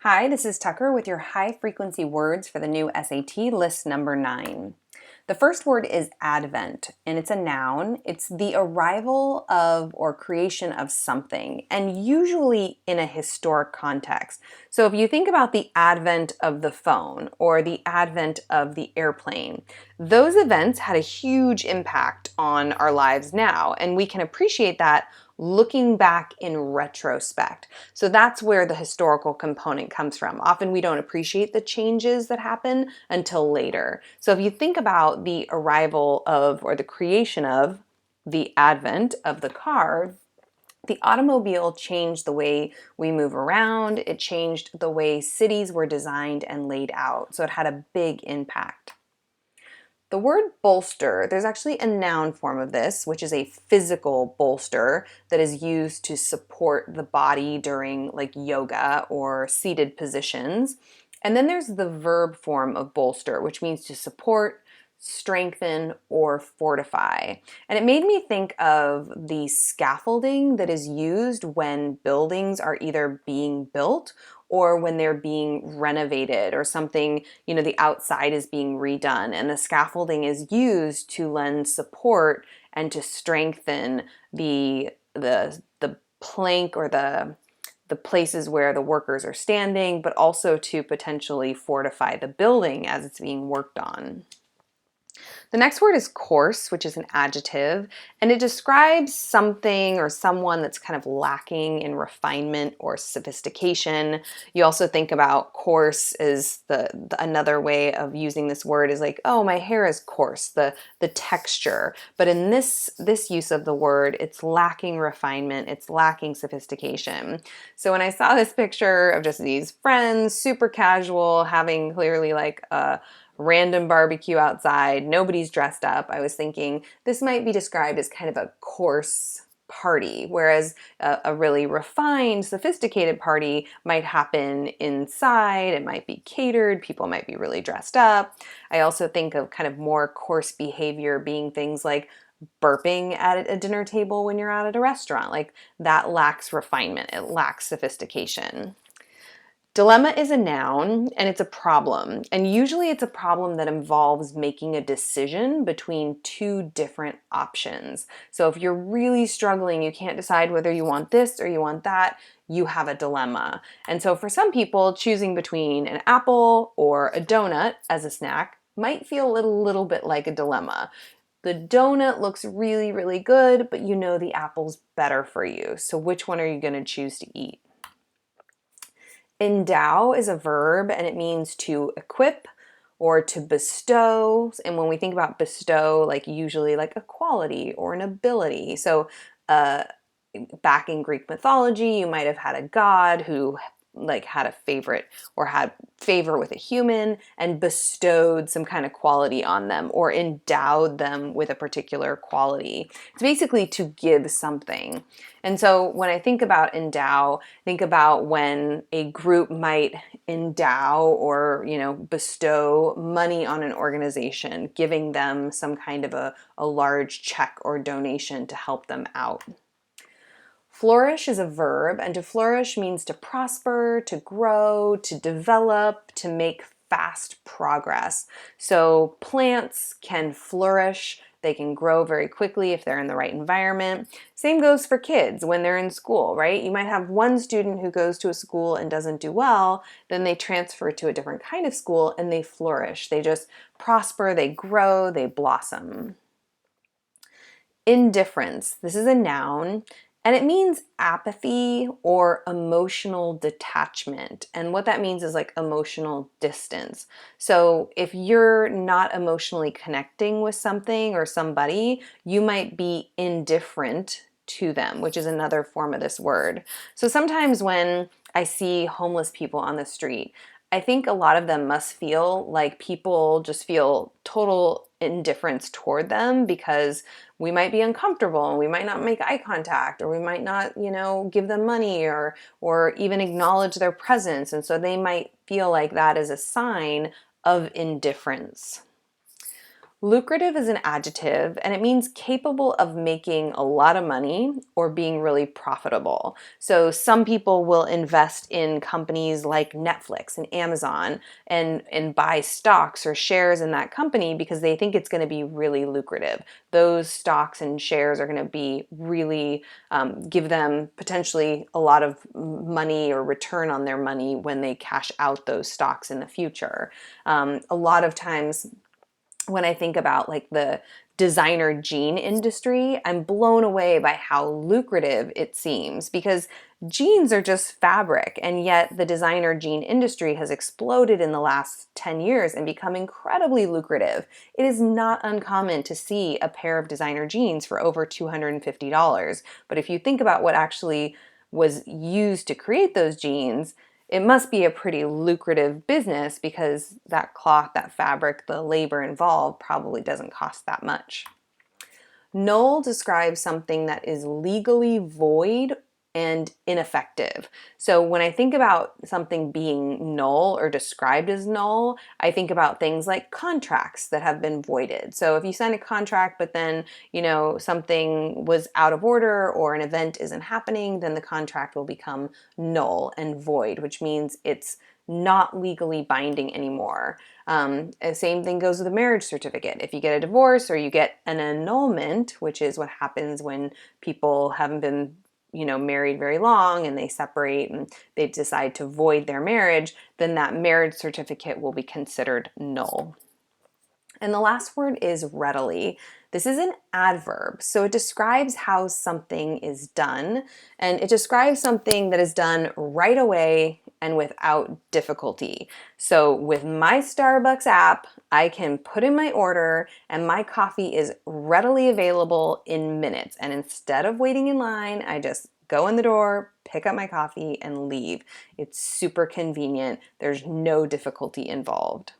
Hi, this is Tucker with your high frequency words for the new SAT list number 9. The first word is advent, and it's a noun. It's the arrival of or creation of something, and usually in a historic context. So if you think about the advent of the phone or the advent of the airplane, those events had a huge impact on our lives now, and we can appreciate that looking back in retrospect. So that's where the historical component comes from. Often we don't appreciate the changes that happen until later. So if you think about the arrival of or the creation of the advent of the car, the automobile changed the way we move around. It changed the way cities were designed and laid out. So it had a big impact. The word bolster, there's actually a noun form of this, which is a physical bolster that is used to support the body during like yoga or seated positions. And then there's the verb form of bolster, which means to support, strengthen, or fortify. And it made me think of the scaffolding that is used when buildings are either being built or when they're being renovated or something, the outside is being redone. And the scaffolding is used to lend support and to strengthen the plank or the places where the workers are standing, but also to potentially fortify the building as it's being worked on. The next word is coarse, which is an adjective, and it describes something or someone that's kind of lacking in refinement or sophistication. You also think about coarse as another way of using this word is like, oh, my hair is coarse, the texture. But in this use of the word, it's lacking refinement, it's lacking sophistication. So when I saw this picture of just these friends, super casual, having clearly like a random barbecue outside, nobody's dressed up, I was thinking this might be described as kind of a coarse party, whereas a really refined, sophisticated party might happen inside, it might be catered, people might be really dressed up. I also think of kind of more coarse behavior being things like burping at a dinner table when you're out at a restaurant. Like that lacks refinement, it lacks sophistication. Dilemma is a noun and it's a problem. And usually it's a problem that involves making a decision between two different options. So if you're really struggling, you can't decide whether you want this or you want that, you have a dilemma. And so for some people, choosing between an apple or a donut as a snack might feel a little bit like a dilemma. The donut looks really, really good, but you know the apple's better for you. So which one are you going to choose to eat? Endow is a verb and it means to equip or to bestow. And when we think about bestow, like usually like a quality or an ability. So back in Greek mythology, you might have had a god who like had a favorite or had favor with a human and bestowed some kind of quality on them or endowed them with a particular quality. It's basically to give something. And so when I think about endow, think about when a group might endow or, bestow money on an organization, giving them some kind of a large check or donation to help them out. Flourish is a verb, and to flourish means to prosper, to grow, to develop, to make fast progress. So plants can flourish, they can grow very quickly if they're in the right environment. Same goes for kids when they're in school, right? You might have one student who goes to a school and doesn't do well, then they transfer to a different kind of school and they flourish. They just prosper, they grow, they blossom. Indifference. This is a noun and it means apathy or emotional detachment. And what that means is like emotional distance. So if you're not emotionally connecting with something or somebody, you might be indifferent to them, which is another form of this word. So sometimes when I see homeless people on the street, I think a lot of them must feel like people just feel total indifference toward them because we might be uncomfortable and we might not make eye contact or we might not, give them money or even acknowledge their presence. And so they might feel like that is a sign of indifference. Lucrative is an adjective, and it means capable of making a lot of money or being really profitable. So some people will invest in companies like Netflix and Amazon and buy stocks or shares in that company because they think it's going to be really lucrative. Those stocks and shares are going to be really give them potentially a lot of money or return on their money when they cash out those stocks in the future. A lot of times when I think about like the designer jean industry, I'm blown away by how lucrative it seems because jeans are just fabric, and yet the designer jean industry has exploded in the last 10 years and become incredibly lucrative. It is not uncommon to see a pair of designer jeans for over $250. But if you think about what actually was used to create those jeans, it must be a pretty lucrative business because that cloth, that fabric, the labor involved probably doesn't cost that much. Null describes something that is legally void and ineffective. So when I think about something being null or described as null, I think about things like contracts that have been voided. So if you sign a contract but then, something was out of order or an event isn't happening, then the contract will become null and void, which means it's not legally binding anymore. Same thing goes with a marriage certificate. If you get a divorce or you get an annulment, which is what happens when people haven't been married very long and they separate and they decide to void their marriage, then that marriage certificate will be considered null. And the last word is readily. This is an adverb, so it describes how something is done, and it describes something that is done right away and without difficulty. So with my Starbucks app, I can put in my order and my coffee is readily available in minutes. And instead of waiting in line, I just go in the door, pick up my coffee, and leave. It's super convenient. There's no difficulty involved.